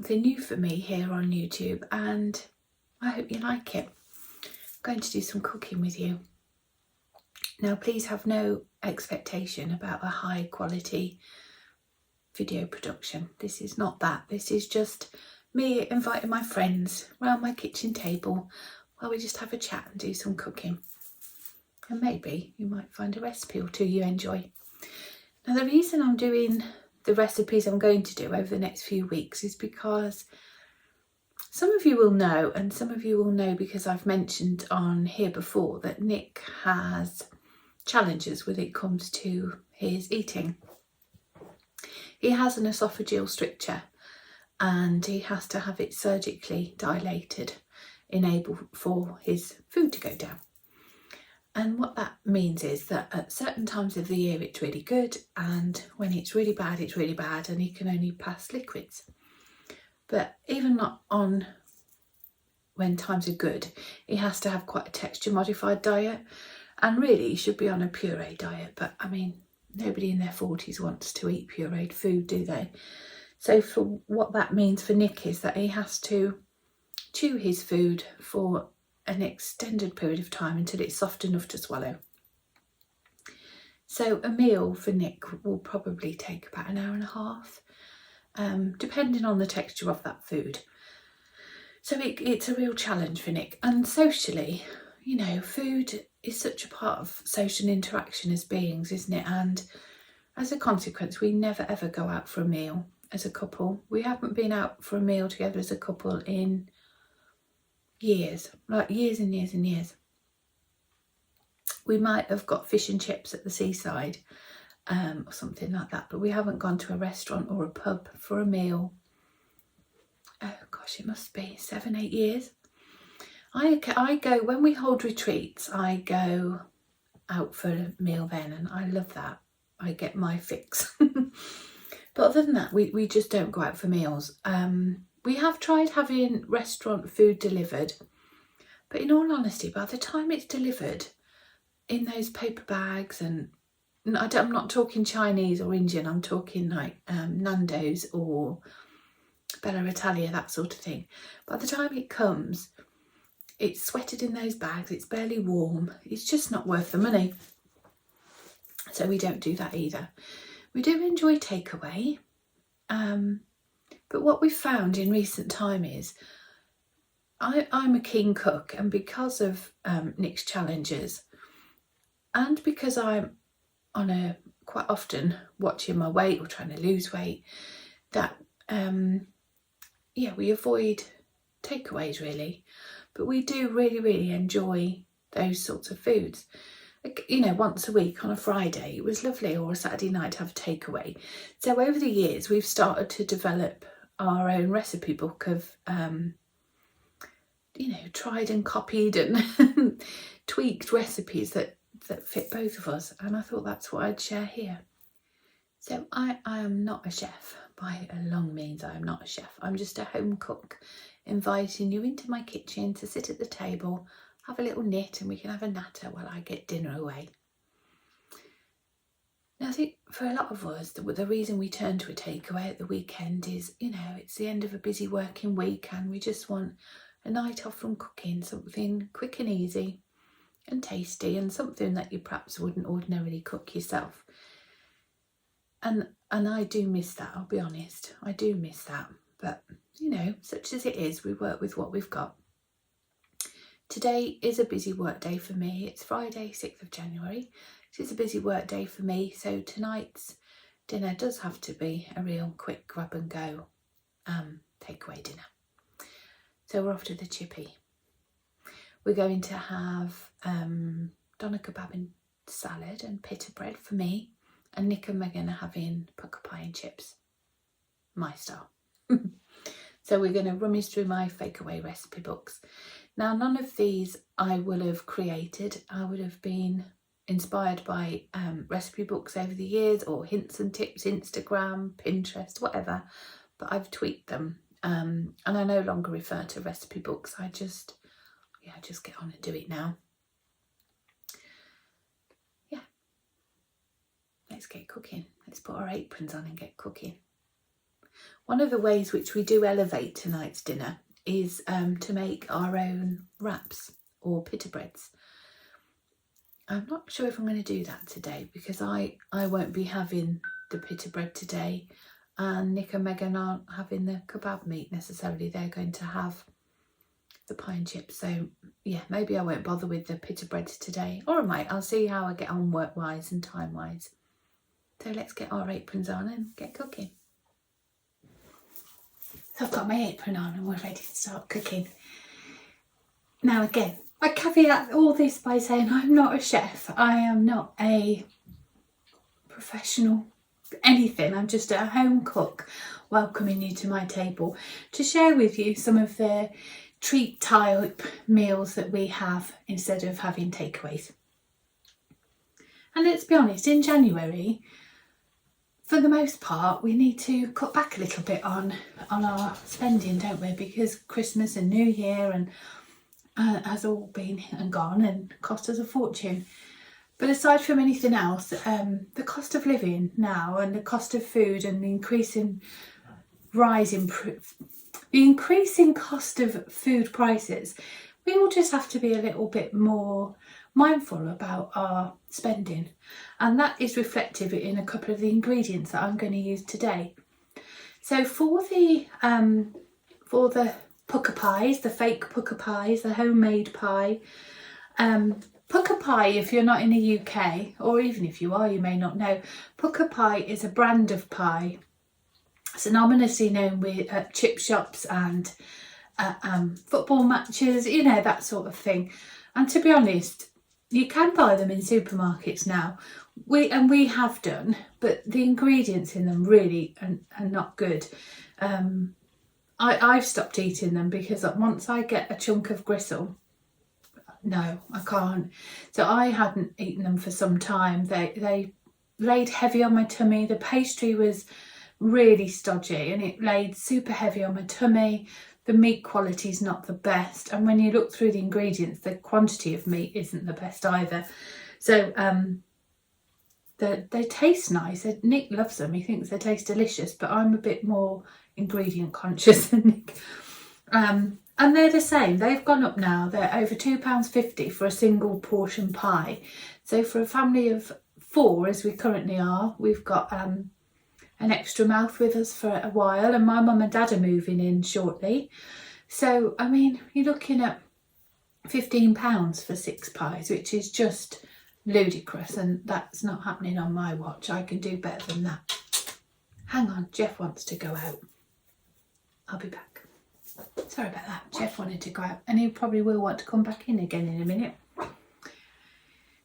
something new for me here on YouTube, and I hope you like it. I'm going to do some cooking with you. Now, please have no expectation about a high quality video production. This is not that. This is just me inviting my friends around my kitchen table while we just have a chat and do some cooking. And maybe you might find a recipe or two you enjoy. Now, the reason I'm doing the recipes I'm going to do over the next few weeks is because some of you will know, and some of you will know because I've mentioned on here before, that Nick has challenges when it comes to his eating. He has an esophageal stricture and he has to have it surgically dilated, enable for his food to go down. And what that means is that at certain times of the year it's really good, and when it's really bad, and he can only pass liquids. But even not on when times are good, he has to have quite a texture modified diet, and really he should be on a puree diet. But I mean, nobody in their 40s wants to eat pureed food, do they? So for what that means for Nick is that he has to chew his food for an extended period of time until it's soft enough to swallow. So a meal for Nick will probably take about an hour and a half, depending on the texture of that food. So it's a real challenge for Nick. And socially, you know, food is such a part of social interaction as beings, isn't it? And as a consequence, we never ever go out for a meal as a couple. We haven't been out for a meal together as a couple in years, like years and years and years. We might have got fish and chips at the seaside or something like that, but we haven't gone to a restaurant or a pub for a meal. Oh gosh, it must be 7-8 years. I go, when we hold retreats, I go out for a meal then, and I love that. I get my fix. But other than that, we just don't go out for meals. We have tried having restaurant food delivered, but in all honesty, by the time it's delivered in those paper bags, and I'm not talking Chinese or Indian, I'm talking like Nando's or Bella Italia, that sort of thing. By the time it comes, it's sweated in those bags, it's barely warm, it's just not worth the money. So we don't do that either. We do enjoy takeaway, but what we've found in recent time is I'm a keen cook, and because of Nick's challenges, and because I'm quite often watching my weight or trying to lose weight, that we avoid takeaways really. But we do really, really enjoy those sorts of foods. You know, once a week on a Friday, it was lovely, or a Saturday night to have a takeaway. So over the years, we've started to develop our own recipe book of, tried and copied and tweaked recipes that fit both of us. And I thought that's what I'd share here. So I am not a chef. By a long means, I am not a chef. I'm just a home cook, inviting you into my kitchen to sit at the table, have a little knit, and we can have a natter while I get dinner away. Now, I think for a lot of us, the reason we turn to a takeaway at the weekend is, you know, it's the end of a busy working week and we just want a night off from cooking, something quick and easy and tasty, and something that you perhaps wouldn't ordinarily cook yourself. And I do miss that, I'll be honest. I do miss that. But, you know, such as it is, we work with what we've got. Today is a busy work day for me. It's Friday, 6th of January. It is a busy work day for me. So tonight's dinner does have to be a real quick grab and go takeaway dinner. So we're off to the chippy. We're going to have doner kebab and salad and pita bread for me. And Nick and Megan are having pucker pie and chips. My style. So we're going to rummage through my fakeaway recipe books. Now, none of these I will have created. I would have been inspired by recipe books over the years, or hints and tips, Instagram, Pinterest, whatever. But I've tweaked them. And I no longer refer to recipe books. I just get on and do it now. Let's get cooking. Let's put our aprons on and get cooking. one of the ways which we do elevate tonight's dinner is to make our own wraps or pita breads. I'm not sure if I'm going to do that today because I won't be having the pita bread today, and Nick and Megan aren't having the kebab meat necessarily. They're going to have the pie and chips. So yeah, maybe I won't bother with the pita bread today, or I might. I'll see how I get on work wise and time wise. So let's get our aprons on and get cooking. So I've got my apron on and we're ready to start cooking. Now again, I caveat all this by saying I'm not a chef. I am not a professional anything. I'm just a home cook welcoming you to my table to share with you some of the treat type meals that we have instead of having takeaways. And let's be honest, in January, for the most part, we need to cut back a little bit on our spending, don't we? Because Christmas and New Year and has all been and gone and cost us a fortune. But aside from anything else, the cost of living now and the cost of food and the increasing cost of food prices, we all just have to be a little bit more mindful about our spending, and that is reflective in a couple of the ingredients that I'm going to use today. So for the pucker pies, the fake pucker pies, the homemade pie, pucker pie, if you're not in the UK, or even if you are, you may not know, pucker pie is a brand of pie synonymously known with chip shops and football matches, you know, that sort of thing. And to be honest, you can buy them in supermarkets now. We have done, but the ingredients in them really are not good. I've stopped eating them because once I get a chunk of gristle, no, I can't. So I hadn't eaten them for some time. They laid heavy on my tummy. The pastry was really stodgy and it laid super heavy on my tummy. The meat quality is not the best, and when you look through the ingredients, the quantity of meat isn't the best either. So they taste nice. Nick loves them. He thinks they taste delicious, but I'm a bit more ingredient conscious than Nick. And they're the same. They've gone up now. They're over £2.50 for a single portion pie. So for a family of 4, as we currently are, we've got an extra mouth with us for a while, and my mum and dad are moving in shortly. So, I mean, you're looking at £15 for 6 pies, which is just ludicrous, and that's not happening on my watch. I can do better than that. Hang on, Jeff wants to go out. I'll be back. Sorry about that. Jeff wanted to go out, and he probably will want to come back in again in a minute.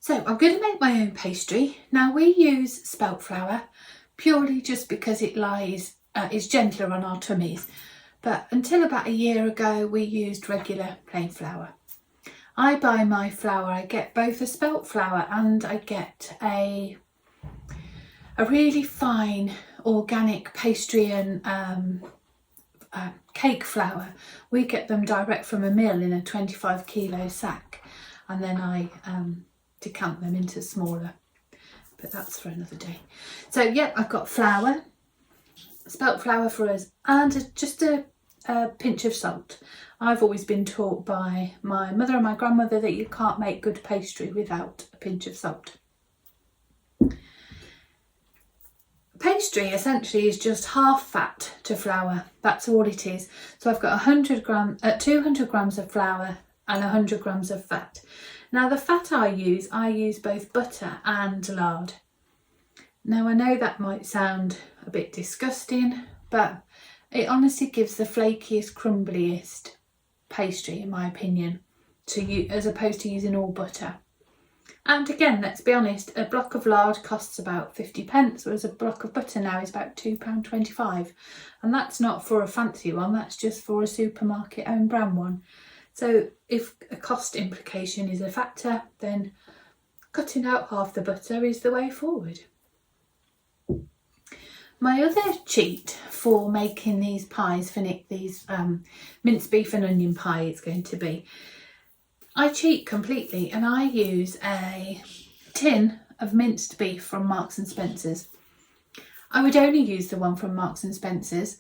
So I'm going to make my own pastry. Now we use spelt flour purely just because it is gentler on our tummies. But until about a year ago, we used regular plain flour. I buy my flour. I get both a spelt flour and I get a really fine organic pastry and cake flour. We get them direct from a mill in a 25 kilo sack, and then I decant them into smaller, but that's for another day. So yeah, I've got flour, spelt flour for us, and just a pinch of salt. I've always been taught by my mother and my grandmother that you can't make good pastry without a pinch of salt. Pastry essentially is just half fat to flour. That's all it is. So I've got 200 grams of flour and 100 grams of fat. Now the fat I use both butter and lard. Now I know that might sound a bit disgusting, but it honestly gives the flakiest, crumbliest pastry, in my opinion, as opposed to using all butter. And again, let's be honest, a block of lard costs about 50p, whereas a block of butter now is about £2.25. And that's not for a fancy one, that's just for a supermarket own brand one. So if a cost implication is a factor, then cutting out half the butter is the way forward. My other cheat for making these pies for Nick, these minced beef and onion pie it's going to be, I cheat completely and I use a tin of minced beef from Marks and Spencer's. I would only use the one from Marks and Spencer's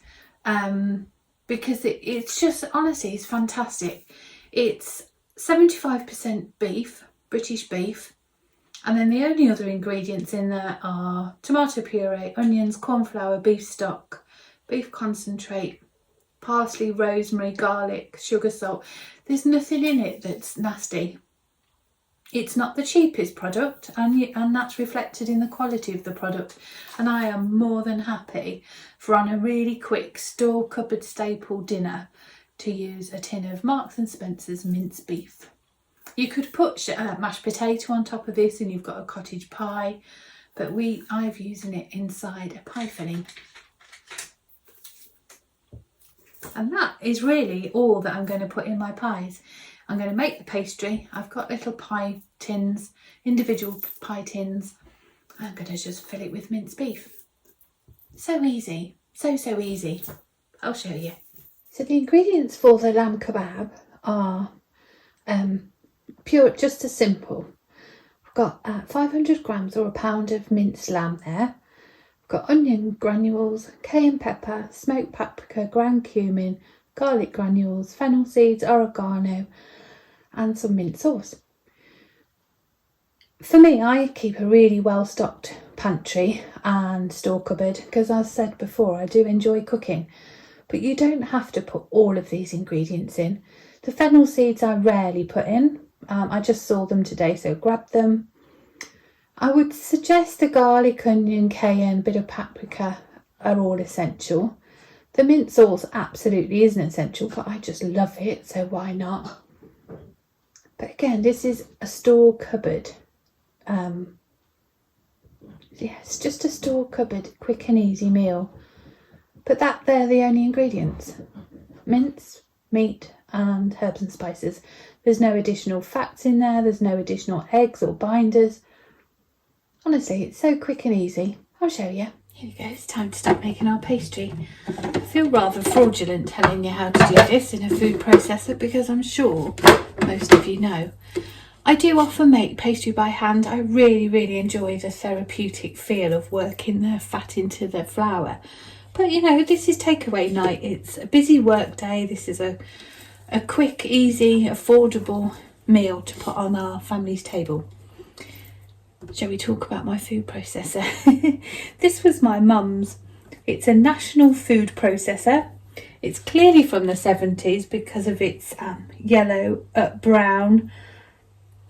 because it's just, honestly, it's fantastic. It's 75% beef, British beef, and then the only other ingredients in there are tomato puree, onions, corn flour, beef stock, beef concentrate, parsley, rosemary, garlic, sugar, salt. There's nothing in it that's nasty. It's not the cheapest product, and that's reflected in the quality of the product. And I am more than happy for, on a really quick store cupboard staple dinner, to use a tin of Marks and Spencer's minced beef. You could put mashed potato on top of this and you've got a cottage pie, but I've using it inside a pie filling. And that is really all that I'm going to put in my pies. I'm going to make the pastry. I've got little pie tins, individual pie tins. I'm going to just fill it with minced beef. So easy, so easy. I'll show you. So the ingredients for the lamb kebab are just as simple. I've got 500 grams or a pound of minced lamb there. I've got onion granules, cayenne pepper, smoked paprika, ground cumin, garlic granules, fennel seeds, oregano, and some mint sauce. For me, I keep a really well stocked pantry and store cupboard because, as I said before, I do enjoy cooking, but you don't have to put all of these ingredients in. The fennel seeds I rarely put in. I just saw them today, so grab them. I would suggest the garlic, onion, cayenne, bit of paprika are all essential. The mint sauce absolutely isn't essential, but I just love it, so why not? But again, this is a store cupboard. It's just a store cupboard, quick and easy meal. But they're the only ingredients. Mince, meat and herbs and spices. There's no additional fats in there. There's no additional eggs or binders. Honestly, it's so quick and easy. I'll show you. Here we go, it's time to start making our pastry. I feel rather fraudulent telling you how to do this in a food processor because I'm sure most of you know. I do often make pastry by hand. I really enjoy the therapeutic feel of working the fat into the flour. But you know, this is takeaway night. It's a busy work day. This is a quick, easy, affordable meal to put on our family's table. Shall we talk about my food processor? This was my mum's. It's a national food processor. It's clearly from the 70s because of its yellow, brown,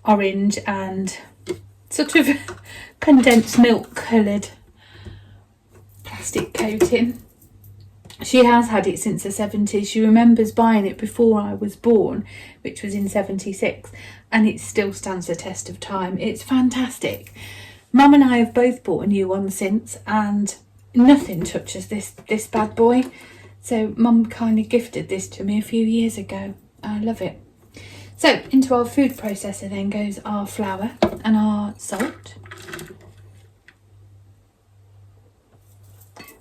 orange and sort of condensed milk coloured plastic coating. She has had it since the 70s. She remembers buying it before I was born, which was in 76, and it still stands the test of time. It's fantastic. Mum and I have both bought a new one since, and nothing touches this bad boy. So Mum kindly gifted this to me a few years ago. I love it. So into our food processor then goes our flour and our salt.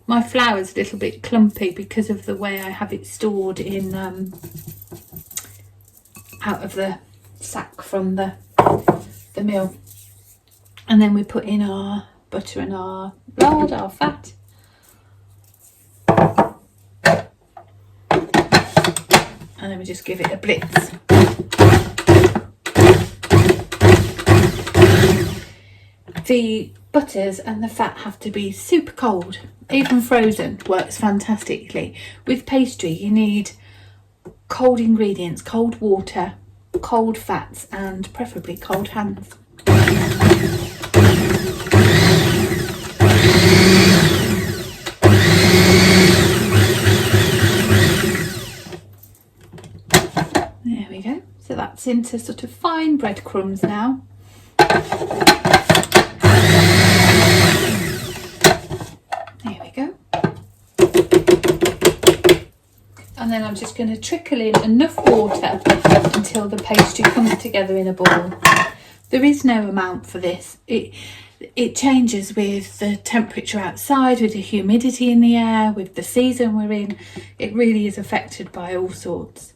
My flour's a little bit clumpy because of the way I have it stored in out of the sack from the mill. And then we put in our butter and our lard, our fat. And then we just give it a blitz. The butters and the fat have to be super cold. Even frozen works fantastically. With pastry, you need cold ingredients, cold water, cold fats, and preferably cold hands. There we go. So that's into sort of fine breadcrumbs now. And then I'm just going to trickle in enough water until the pastry comes together in a ball. There is no amount for this. It changes with the temperature outside, with the humidity in the air, with the season we're in. It really is affected by all sorts.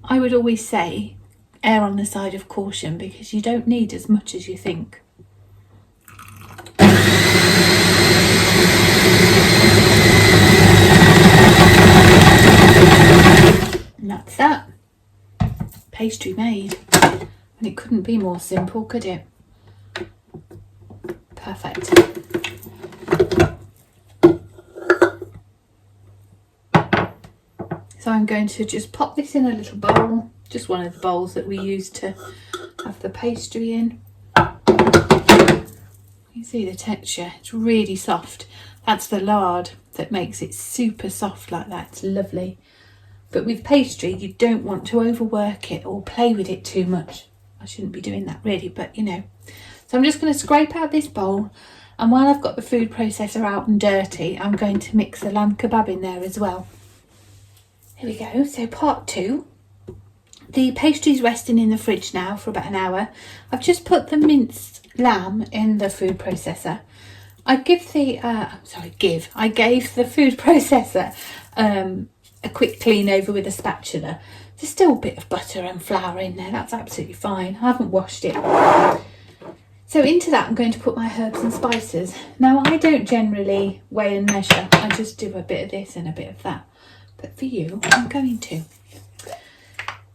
I would always say err on the side of caution because you don't need as much as you think. And that's that. Pastry made. And it couldn't be more simple, could it? Perfect. So I'm going to just pop this in a little bowl, just one of the bowls that we use to have the pastry in. You see the texture, it's really soft. That's the lard that makes it super soft like that. It's lovely. But with pastry, you don't want to overwork it or play with it too much. I shouldn't be doing that really, but you know. So I'm just going to scrape out this bowl, and while I've got the food processor out and dirty, I'm going to mix the lamb kebab in there as well. Here we go, so part 2. The pastry's resting in the fridge now for about an hour. I've just put the minced lamb in the food processor. I gave the food processor a quick clean over with a spatula. There's still a bit of butter and flour in there, that's absolutely fine. I haven't washed it. So into that I'm going to put my herbs and spices. Now I don't generally weigh and measure, I just do a bit of this and a bit of that. But for you, I'm going to.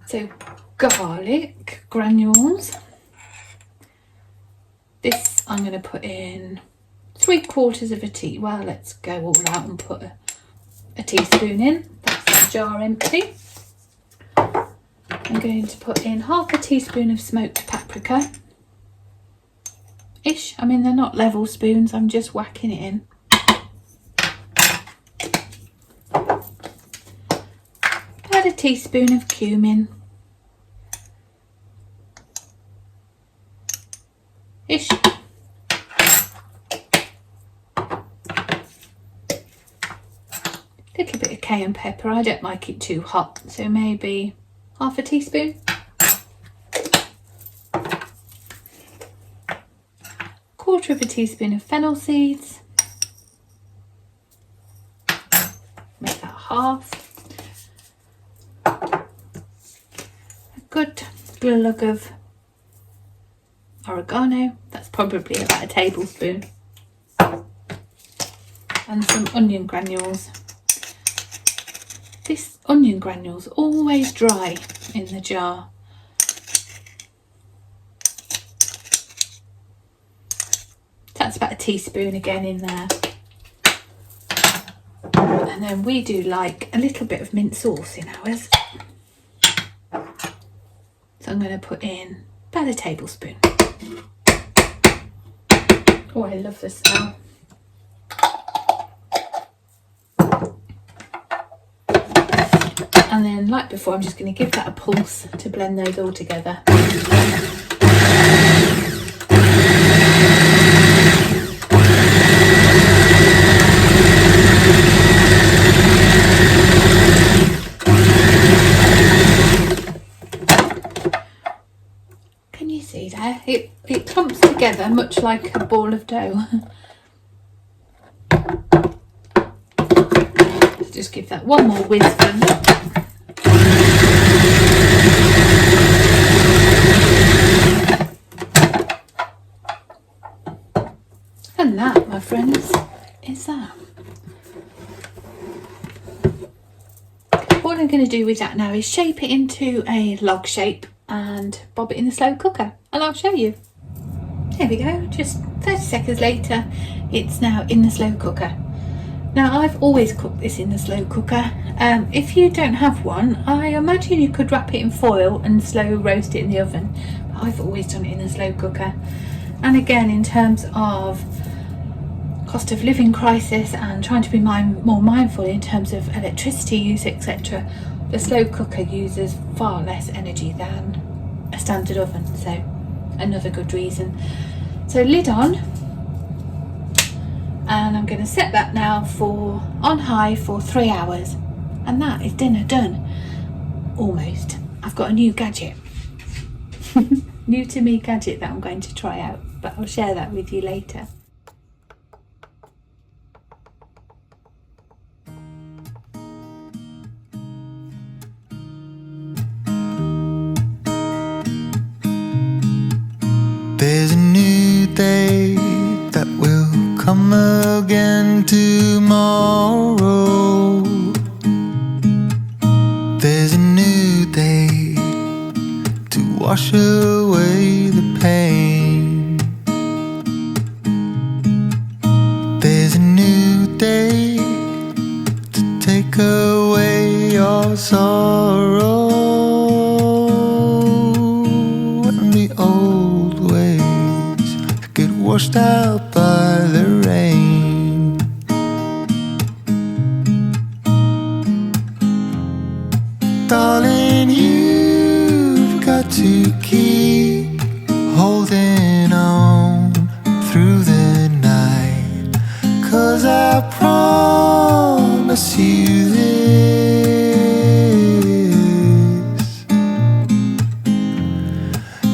So garlic granules. This I'm going to put in 3/4 of a teaspoon. Well, let's go all out and put a teaspoon in. That's that jar empty. I'm going to put in 1/2 teaspoon of smoked paprika. Ish. I mean, they're not level spoons, I'm just whacking it in. About a teaspoon of cumin. Ish. Little bit of cayenne pepper. I don't like it too hot, so maybe 1/2 teaspoon. 1/4 teaspoon of fennel seeds. Make that 1/2. A good glug of oregano. That's probably about a tablespoon. And some onion granules. This onion granules always dry in the jar. That's about a teaspoon again in there. And then we do like a little bit of mint sauce in ours. So I'm going to put in about a tablespoon. Oh, I love the smell. And then, like before, I'm just going to give that a pulse to blend those all together. Can you see there? It clumps together much like a ball of dough. Let's just give that one more whiz for a look. And that, my friends, is that. What I'm going to do with that now is shape it into a log shape and bob it in the slow cooker, and I'll show you. There we go, just 30 seconds later, it's now in the slow cooker. Now I've always cooked this in the slow cooker. If you don't have one, I imagine you could wrap it in foil and slow roast it in the oven. But I've always done it in the slow cooker. And again, in terms of cost of living crisis and trying to be more mindful in terms of electricity use, etc., the slow cooker uses far less energy than a standard oven, so another good reason. So lid on, and I'm going to set that now for on high for 3 hours, and that is dinner done. Almost. I've got a new gadget, new to me gadget that I'm going to try out, but I'll share that with you later. wash away the pain. There's a new day to take away your sorrow, and the old ways get washed out by the rain. Darling, you've got to keep holding on through the night, 'cause I promise you this: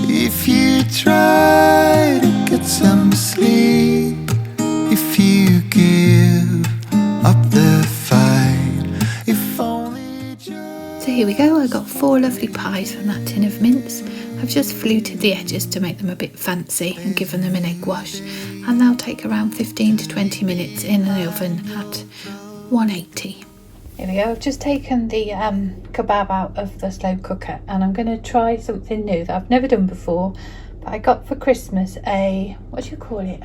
if you try to get some sleep, if you give up the fight, if only just... So here we go, I got 4 lovely pies from that tin of mince. I've just fluted the edges to make them a bit fancy and given them an egg wash, and they'll take around 15 to 20 minutes in an oven at 180. Here we go, I've just taken the kebab out of the slow cooker, and I'm going to try something new that I've never done before, but I got for Christmas a, what do you call it,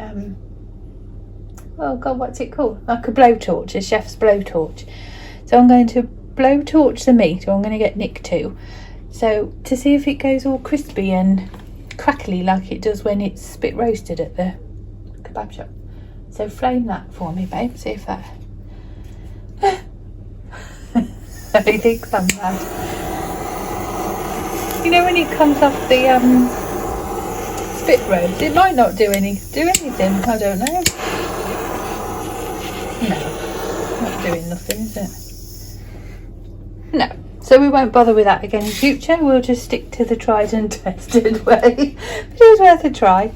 oh god, what's it called, like a blowtorch, a chef's blowtorch. So I'm going to blowtorch the meat, or I'm going to get Nick to, so to see if it goes all crispy and crackly like it does when it's spit roasted at the kebab shop. So flame that for me, babe, see if that... I think I'm bad. You know when it comes off the spit roast, it might not do anything, I don't know. No, not doing nothing, is it? No, so we won't bother with that again in future. We'll just stick to the tried and tested way. But it was worth a try.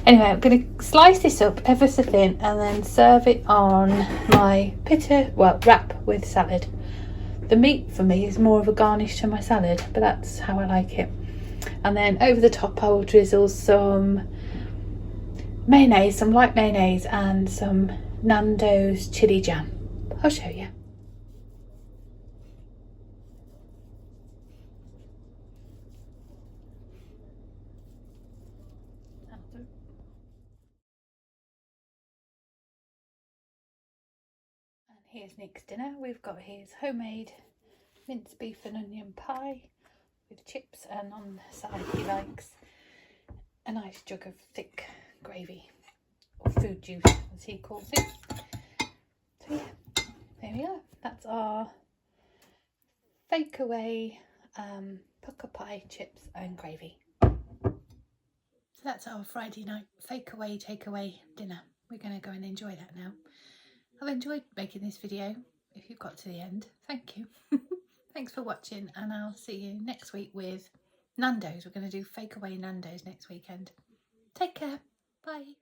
Anyway, I'm going to slice this up ever so thin and then serve it on my wrap with salad. The meat for me is more of a garnish to my salad, but that's how I like it. And then over the top I will drizzle some mayonnaise, some light mayonnaise, and some Nando's chili jam. I'll show you. Here's Nick's dinner. We've got his homemade minced beef and onion pie with chips, and on the side he likes a nice jug of thick gravy, or food juice as he calls it. So yeah, there we are. That's our fakeaway pucker pie, chips and gravy. So that's our Friday night fakeaway takeaway dinner. We're going to go and enjoy that now. I've enjoyed making this video. If you've got to the end, thank you. Thanks for watching, and I'll see you next week with Nando's. We're going to do fakeaway Nando's next weekend. Take care. Bye.